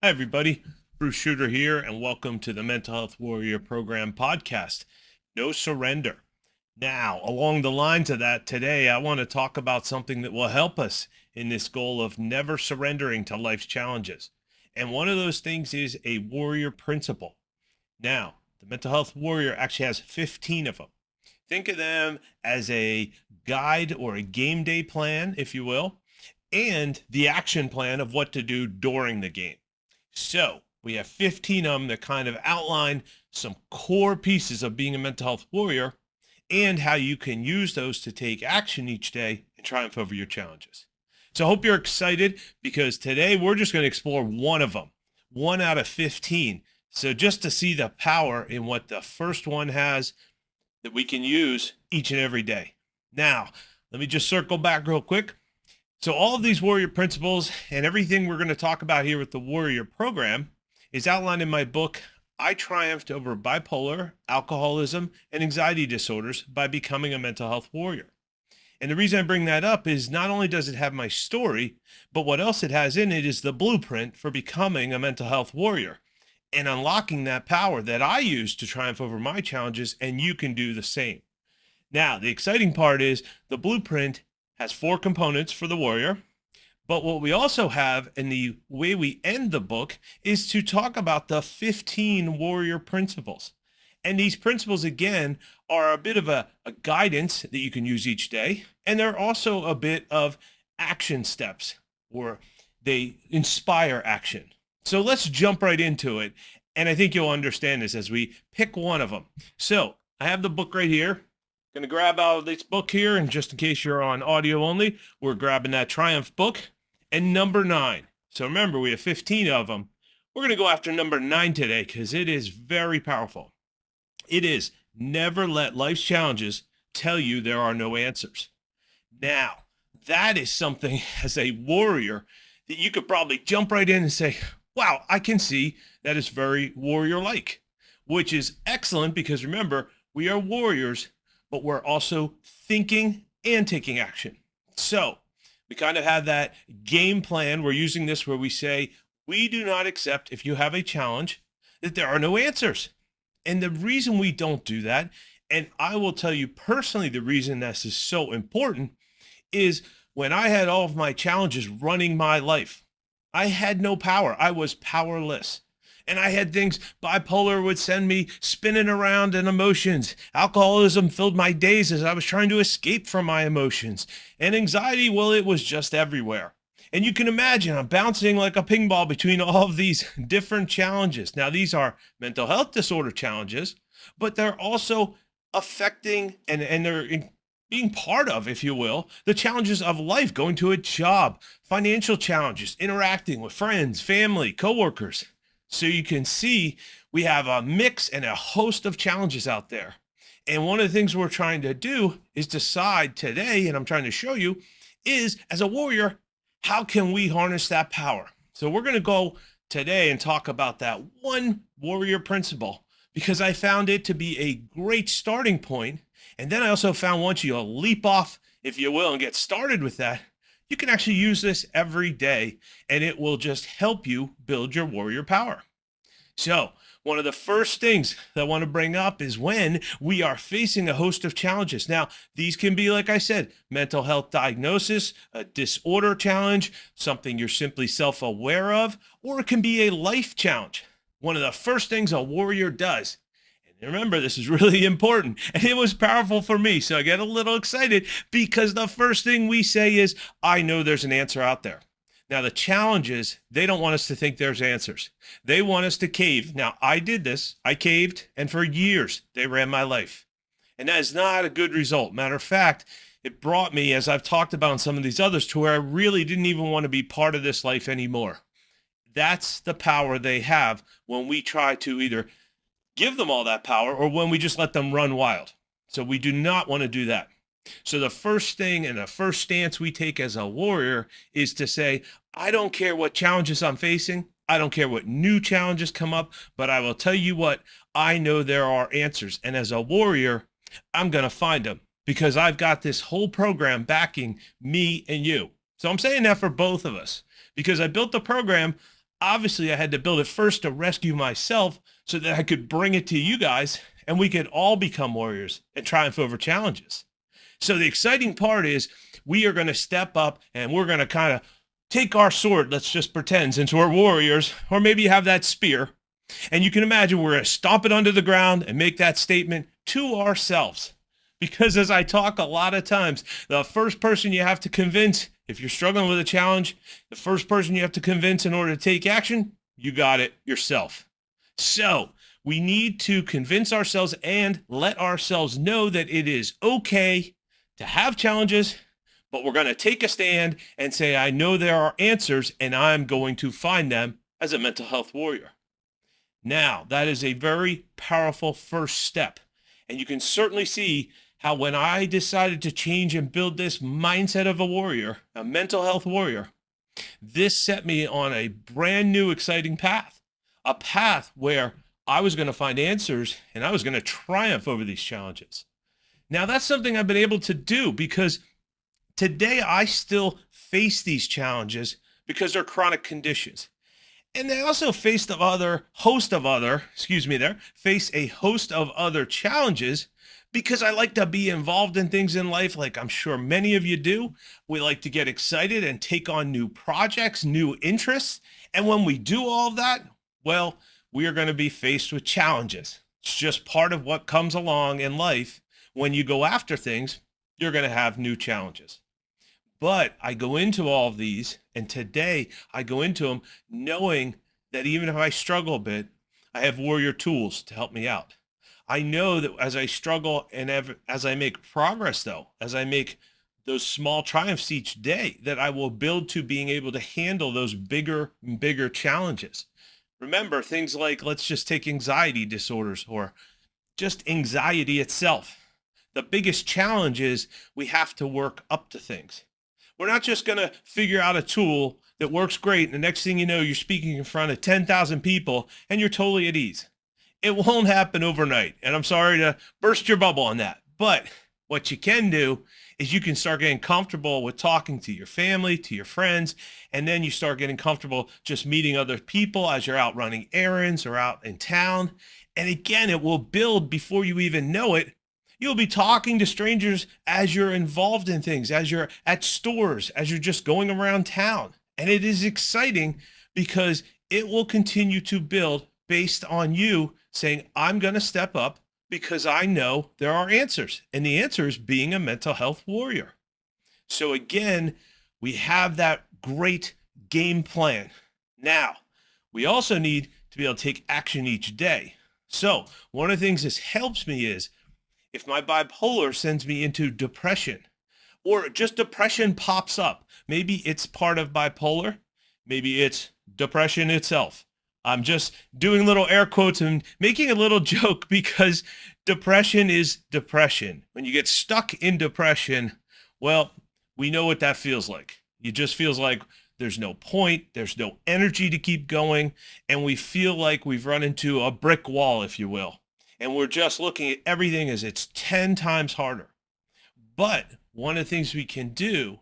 Hi, everybody. Bruce Schutter here, and welcome to the Mental Health Warrior Program podcast. No surrender. Now, along the lines of that, today I want to talk about something that will help us in this goal of never surrendering to life's challenges. And one of those things is a warrior principle. Now, the Mental Health Warrior actually has 15 of them. Think of them as a guide or a game day plan, if you will, and the action plan of what to do during the game. So we have 15 of them that kind of outline some core pieces of being a mental health warrior and how you can use those to take action each day and triumph over your challenges. So I hope you're excited because today we're just going to explore one of them, one out of 15. So just to see the power in what the first one has that we can use each and every day. Now, let me just circle back real quick. So all of these warrior principles and everything we're going to talk about here with the warrior program is outlined in my book, I Triumphed Over Bipolar, Alcoholism, and Anxiety Disorders by Becoming a Mental Health Warrior. And the reason I bring that up is not only does it have my story, but what else it has in it is the blueprint for becoming a mental health warrior and unlocking that power that I use to triumph over my challenges, and you can do the same. Now, the exciting part is the blueprint has 4 components for the warrior, but what we also have in the way we end the book is to talk about the 15 warrior principles. And these principles, again, are a bit of a guidance that you can use each day, and they're also a bit of action steps, or they inspire action. So let's jump right into it, and I think you'll understand this as we pick one of them. So I have the book right here. Going to grab out of this book here, and just in case you're on audio only, we're grabbing that Triumph book and number 9. So remember, we have 15 of them. We're going to go after number 9 today because it is very powerful. It is never let life's challenges tell you there are no answers. Now, that is something as a warrior that you could probably jump right in and say, wow, I can see that is very warrior-like, which is excellent because remember, we are warriors, but we're also thinking and taking action. So we kind of have that game plan. We're using this where we say, we do not accept if you have a challenge that there are no answers. And the reason we don't do that, and I will tell you personally, the reason this is so important is when I had all of my challenges running my life, I had no power. I was powerless. And I had things, bipolar would send me spinning around in emotions. Alcoholism filled my days as I was trying to escape from my emotions. And anxiety, well, it was just everywhere. And you can imagine I'm bouncing like a ping ball between all of these different challenges. Now, these are mental health disorder challenges, but they're also affecting and they're being part of, if you will, the challenges of life, going to a job, financial challenges, interacting with friends, family, coworkers. So you can see we have a mix and a host of challenges out there. And one of the things we're trying to do is decide today, and I'm trying to show you, is as a warrior, how can we harness that power? So we're going to go today and talk about that one warrior principle because I found it to be a great starting point. And then I also found once you leap off, if you will, and get started with that, you can actually use this every day and it will just help you build your warrior power. So one of the first things that I want to bring up is when we are facing a host of challenges. Now, these can be, like I said, mental health diagnosis, a disorder challenge, something you're simply self-aware of, or it can be a life challenge. One of the first things a warrior does, and remember, this is really important, and it was powerful for me, so I get a little excited because the first thing we say is, I know there's an answer out there. Now, the challenge is they don't want us to think there's answers. They want us to cave. Now, I did this. I caved, and for years, they ran my life. And that is not a good result. Matter of fact, it brought me, as I've talked about in some of these others, to where I really didn't even want to be part of this life anymore. That's the power they have when we try to either give them all that power or when we just let them run wild. So we do not want to do that. So the first thing and the first stance we take as a warrior is to say, I don't care what challenges I'm facing. I don't care what new challenges come up, but I will tell you what, I know there are answers. And as a warrior, I'm going to find them because I've got this whole program backing me and you. So I'm saying that for both of us because I built the program Obviously, I had to build it first to rescue myself so that I could bring it to you guys and we could all become warriors and triumph over challenges. So the exciting part is we are going to step up and we're going to kind of take our sword, let's just pretend, since we're warriors, or maybe you have that spear, and you can imagine we're going to stomp it under the ground and make that statement to ourselves. Because as I talk a lot of times, the first person you have to convince, if you're struggling with a challenge, the first person you have to convince in order to take action, you got it, yourself. So we need to convince ourselves and let ourselves know that it is okay to have challenges, but we're going to take a stand and say, I know there are answers and I'm going to find them as a mental health warrior. Now, that is a very powerful first step. And you can certainly see how when I decided to change and build this mindset of a warrior, a mental health warrior, this set me on a brand new, exciting path, a path where I was going to find answers and I was going to triumph over these challenges. Now, that's something I've been able to do because today I still face these challenges because they're chronic conditions. And they also face a host of other challenges because I like to be involved in things in life, like I'm sure many of you do. We like to get excited and take on new projects, new interests. And when we do all of that, well, we are going to be faced with challenges. It's just part of what comes along in life. When you go after things, you're going to have new challenges. But I go into all of these, and today I go into them knowing that even if I struggle a bit, I have warrior tools to help me out. I know that as I struggle and as I make progress, though, as I make those small triumphs each day, that I will build to being able to handle those bigger and bigger challenges. Remember, things like, let's just take anxiety disorders or just anxiety itself. The biggest challenge is we have to work up to things. We're not just going to figure out a tool that works great, and the next thing you know, you're speaking in front of 10,000 people, and you're totally at ease. It won't happen overnight, and I'm sorry to burst your bubble on that. But what you can do is you can start getting comfortable with talking to your family, to your friends, and then you start getting comfortable just meeting other people as you're out running errands or out in town. And again, it will build before you even know it. You'll be talking to strangers as you're involved in things, as you're at stores, as you're just going around town. And it is exciting because it will continue to build based on you saying, I'm going to step up because I know there are answers. And the answer is being a mental health warrior. So again, we have that great game plan. Now, we also need to be able to take action each day. So one of the things this helps me is if my bipolar sends me into depression or just depression pops up, maybe it's part of bipolar, maybe it's depression itself. I'm just doing little air quotes and making a little joke because depression is depression. When you get stuck in depression, well, we know what that feels like. It just feels like there's no point, there's no energy to keep going, and we feel like we've run into a brick wall, if you will. And we're just looking at everything as it's 10 times harder. But one of the things we can do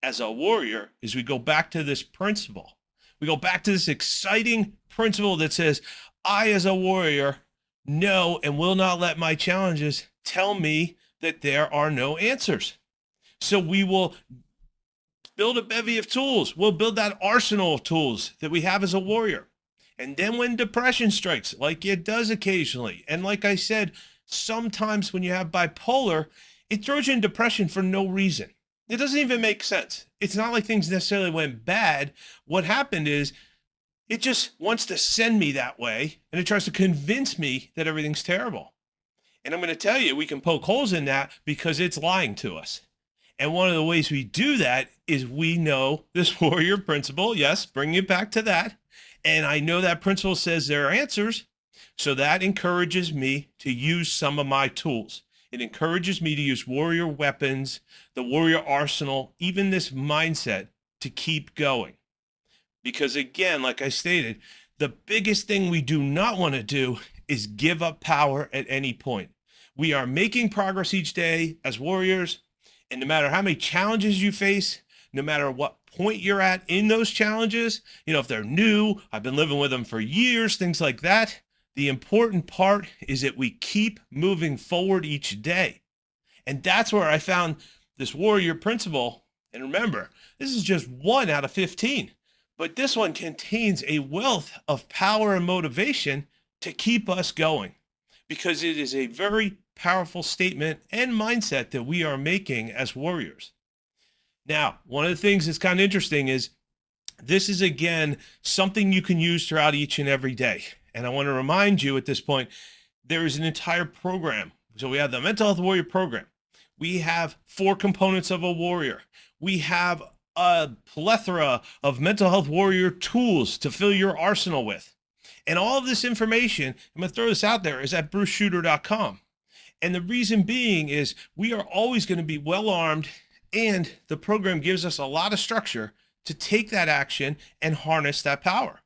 as a warrior is we go back to this principle. We go back to this exciting principle that says, I as a warrior know and will not let my challenges tell me that there are no answers. So we will build a bevy of tools. We'll build that arsenal of tools that we have as a warrior. And then when depression strikes, like it does occasionally, and like I said, sometimes when you have bipolar, it throws you in depression for no reason. It doesn't even make sense. It's not like things necessarily went bad. What happened is it just wants to send me that way, and it tries to convince me that everything's terrible. And I'm going to tell you, we can poke holes in that because it's lying to us. And one of the ways we do that is we know this warrior principle. Yes, bring it back to that. And I know that principle says there are answers. So that encourages me to use some of my tools. It encourages me to use warrior weapons, the warrior arsenal, even this mindset to keep going. Because again, like I stated, the biggest thing we do not want to do is give up power at any point. We are making progress each day as warriors. And no matter how many challenges you face, no matter what point you're at in those challenges, if they're new, I've been living with them for years, things like that. The important part is that we keep moving forward each day. And that's where I found this warrior principle. And remember, this is just 1 out of 15, but this one contains a wealth of power and motivation to keep us going, because it is a very powerful statement and mindset that we are making as warriors. Now, one of the things that's kind of interesting is this is, again, something you can use throughout each and every day. And I want to remind you at this point, there is an entire program. So we have the Mental Health Warrior program. We have 4 components of a warrior. We have a plethora of mental health warrior tools to fill your arsenal with. And all of this information, I'm going to throw this out there, is at bruceschutter.com. And the reason being is we are always going to be well armed, and the program gives us a lot of structure to take that action and harness that power.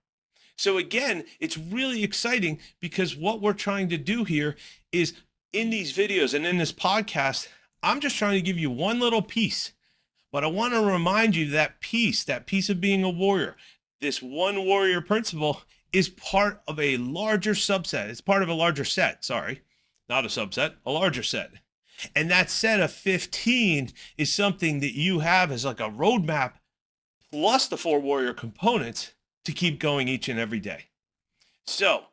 So again, it's really exciting, because what we're trying to do here is, in these videos and in this podcast, I'm just trying to give you one little piece, but I want to remind you that piece of being a warrior, this one warrior principle, is part of a larger subset. It's part of a larger set, sorry, not a subset, a larger set. And that set of 15 is something that you have as like a roadmap, plus the 4 warrior components to keep going each and every day. So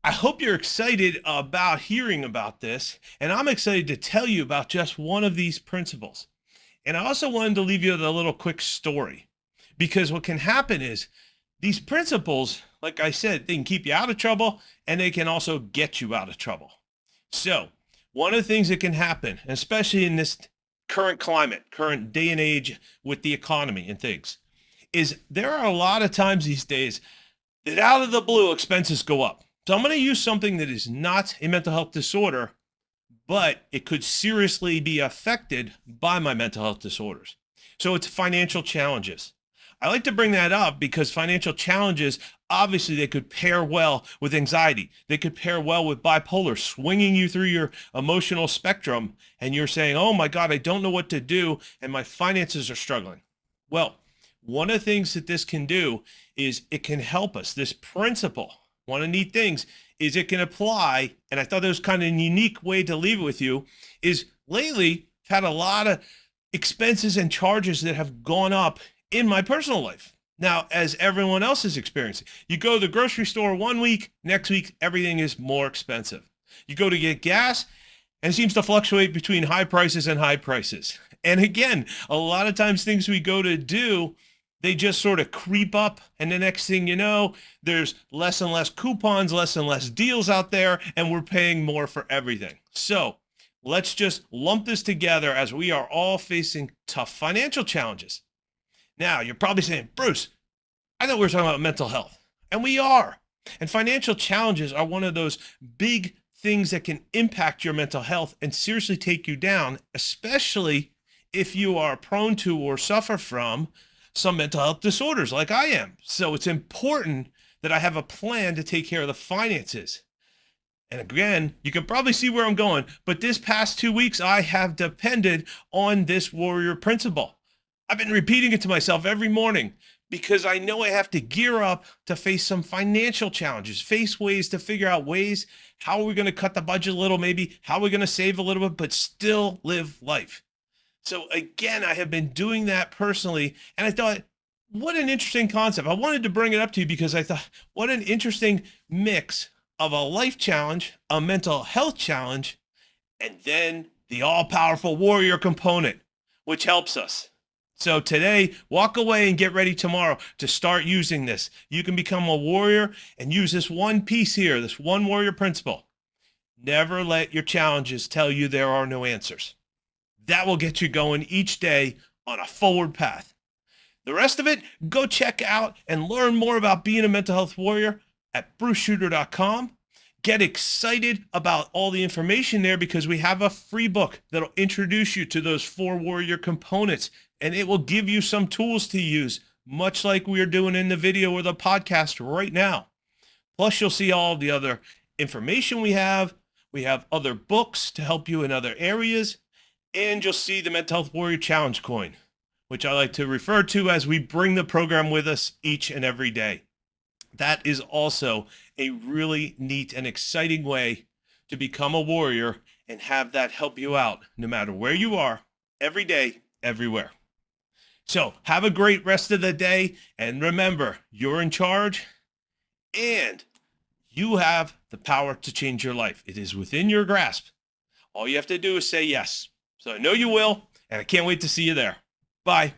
I hope you're excited about hearing about this, and I'm excited to tell you about just one of these principles. And I also wanted to leave you with a little quick story, because what can happen is these principles, like I said, they can keep you out of trouble, and they can also get you out of trouble. So one of the things that can happen, especially in this current climate, current day and age with the economy and things, is there are a lot of times these days that out of the blue expenses go up. So I'm going to use something that is not a mental health disorder, but it could seriously be affected by my mental health disorders. So it's financial challenges. I like to bring that up because financial challenges, obviously they could pair well with anxiety. They could pair well with bipolar, swinging you through your emotional spectrum, and you're saying, oh my God, I don't know what to do, and my finances are struggling. Well, one of the things that this can do is it can help us. This principle, one of the neat things is it can apply, and I thought that was kind of a unique way to leave it with you, is lately I've had a lot of expenses and charges that have gone up in my personal life. Now, as everyone else is experiencing, you go to the grocery store one week, next week, everything is more expensive. You go to get gas, and it seems to fluctuate between high prices and high prices. And again, a lot of times things we go to do, they just sort of creep up, and the next thing you know, there's less and less coupons, less and less deals out there, and we're paying more for everything. So let's just lump this together as we are all facing tough financial challenges. Now, you're probably saying, Bruce, I thought we were talking about mental health, and we are. And financial challenges are one of those big things that can impact your mental health and seriously take you down, especially if you are prone to or suffer from some mental health disorders like I am. So it's important that I have a plan to take care of the finances. And again, you can probably see where I'm going, but this past 2 weeks, I have depended on this warrior principle. I've been repeating it to myself every morning because I know I have to gear up to face some financial challenges, face ways to figure out ways, how are we going to cut the budget a little, maybe how are we going to save a little bit, but still live life. So again, I have been doing that personally, and I thought, what an interesting concept. I wanted to bring it up to you because I thought, what an interesting mix of a life challenge, a mental health challenge, and then the all-powerful warrior component, which helps us. So today, walk away and get ready tomorrow to start using this. You can become a warrior and use this one piece here, this one warrior principle. Never let your challenges tell you there are no answers. That will get you going each day on a forward path. The rest of it, go check out and learn more about being a mental health warrior at bruceschutter.com. Get excited about all the information there because we have a free book that'll introduce you to those 4 warrior components, and it will give you some tools to use, much like we are doing in the video or the podcast right now. Plus, you'll see all the other information we have. We have other books to help you in other areas, and you'll see the Mental Health Warrior Challenge coin. which I like to refer to as we bring the program with us each and every day. That is also a really neat and exciting way to become a warrior and have that help you out no matter where you are, every day, everywhere. So have a great rest of the day. And remember, you're in charge and you have the power to change your life. It is within your grasp. All you have to do is say yes. So I know you will, and I can't wait to see you there. Bye.